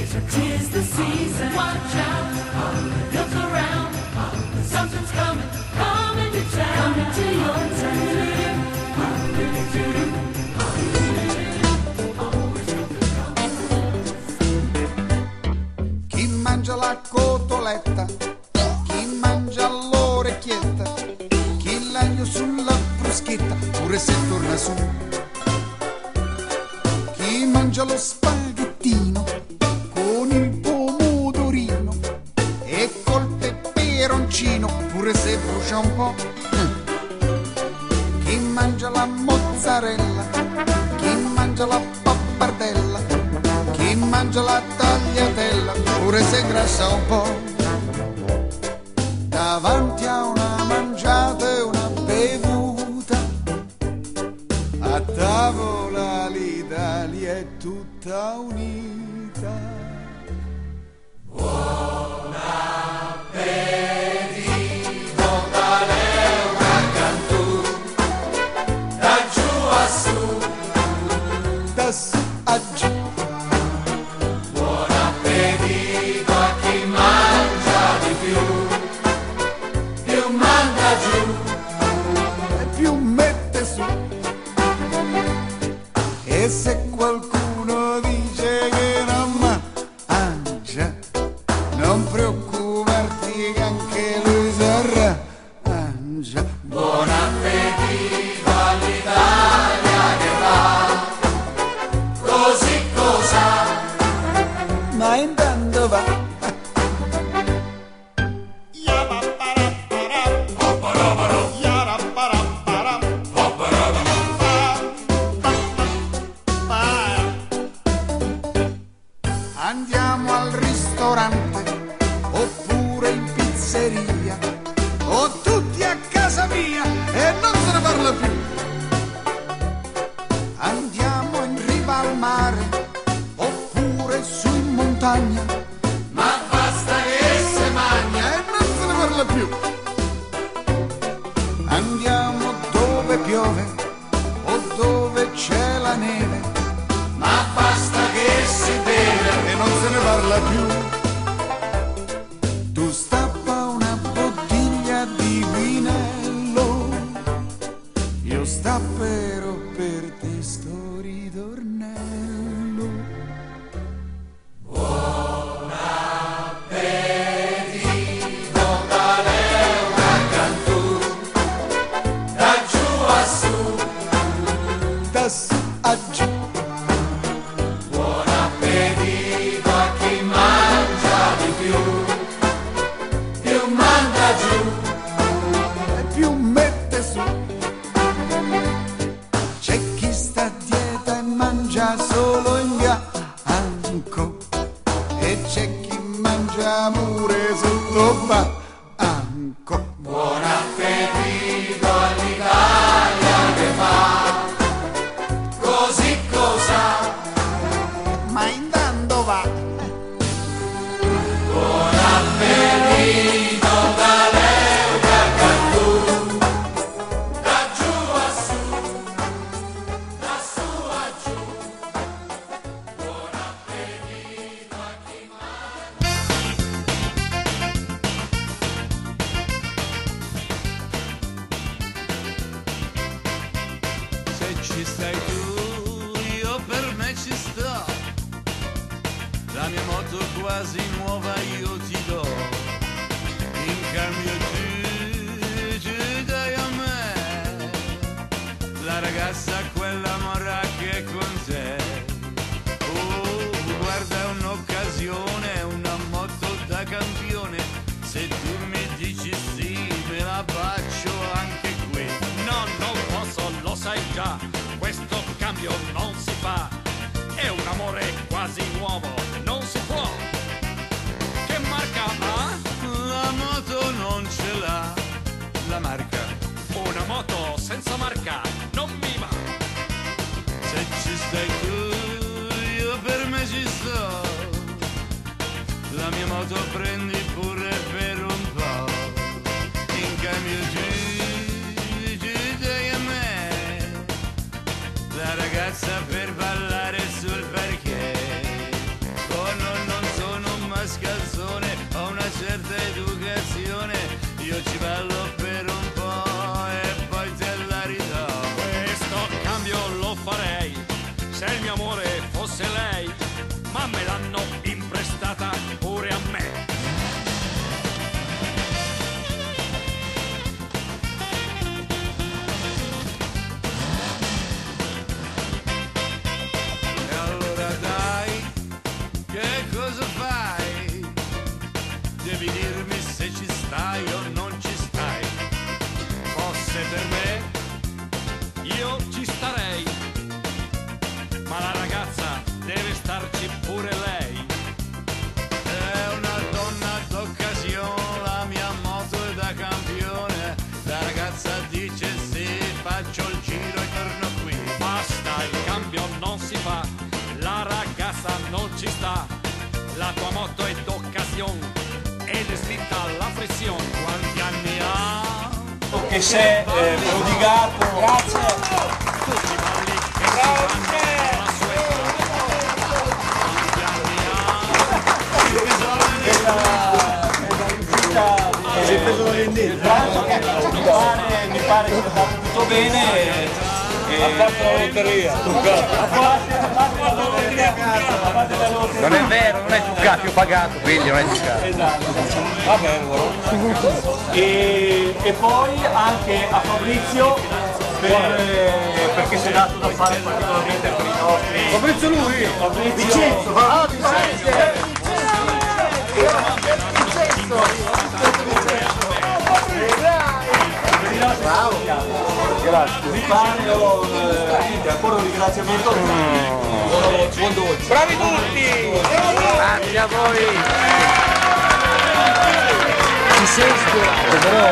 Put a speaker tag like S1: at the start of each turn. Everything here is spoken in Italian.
S1: 'Tis the season. Watch out, look around. Something's coming, coming to town. Coming to your town.
S2: Chi mangia la cotoletta, chi mangia l'orecchietta, chi l'aglio sulla bruschetta, pure se torna su. Chi mangia lo spaghettino con il pomodorino e col peperoncino, pure se brucia un po'. Chi mangia la mozzarella, chi mangia la pappardella, chi mangia la tagliatella, pure se grassa un po'. Davanti a una mangiata e una bevuta, a tavola l'Italia è tutta unita. Da su a giù.
S1: Buon appetito a chi mangia di più manda giù.
S2: E più mette su. E se qualcuno dice che non mangia, non preoccuparti che anche lui sarà mangia.
S1: Buon appetito all'Italia che va, così cosa?
S2: Ma intanto va. Andiamo al ristorante oppure in pizzeria o tutti a casa mia e non se ne parla più. Andiamo in riva al mare oppure su in montagna,
S1: Ma basta che se mangia.
S2: e non se ne parla più. Andiamo dove piove o dove c'è la neve,
S1: Ma basta che si beve.
S2: e non se ne parla più. Tu stappa una bottiglia di vinello, io stapperò per te sto ritornello.
S1: Da giù a su.
S2: Da su a giù.
S1: Buon appetito a chi mangia di più manda giù.
S2: E più mette su. C'è chi sta a dieta e mangia solo in bianco, e c'è chi mangia pure sotto banco.
S1: Buon appetito all'Italia che fa, così cosa?
S2: Ma intanto va.
S1: Buon appetito dall'Euca a Cantù, da giù a su, da su a giù. Buon appetito a chi
S3: Se ci stai tu, io per me ci sto. La mia moto quasi nuova io ti do. In cambio tu dai a me la ragazza, quella morra che è con te. Oh, guarda, un'occasione, una moto da campione. Se tu mi dici sì, me la faccio anche qui.
S4: No, non posso, lo sai già, questo cambio non si fa. È un amore quasi nuovo, non si può. Che marca ha?
S3: La moto non ce l'ha la marca.
S4: Una moto senza marca non mi va.
S3: Se ci stai tu, io per me ci sto. La mia moto prendi pure per un po'. In cambio tu dai a me la ragazza per ballare sul parquet. Oh no, no,
S4: capitata pure a me.
S3: E allora dai, che cosa fai? Devi dirmi se ci stai o non ci stai.
S4: Fosse per me, io ci starei, ma la ragazza deve starci pure lei.
S3: È una donna d'occasione, la mia moto è da campione. La ragazza dice sì, faccio il giro e torno qui.
S4: Basta, il cambio non si fa, la ragazza non ci sta. La tua moto è d'occasione ed è slitta alla frizione.
S3: Quanti anni ha?
S5: Che si è prodigato. Grazie.
S4: Tutti balli che si vanno alla sua età.
S3: Quanti anni ha?
S5: Si è preso il pranzo che mi pare che sia stato tutto bene. Ha fatto la lotteria.
S6: Non è vero, non è truccato, io ho pagato, quindi non è truccato.
S5: Esatto. Va bene, e poi anche a Fabrizio perché si è dato da fare particolarmente per i nostri. Fabrizio lui! Vincenzo! Bravo! Grazie! Vi parlo ancora un ringraziamento. Buon dolce!
S6: Bravi tutti! Grazie a voi!
S2: Ci sei scuolato, però...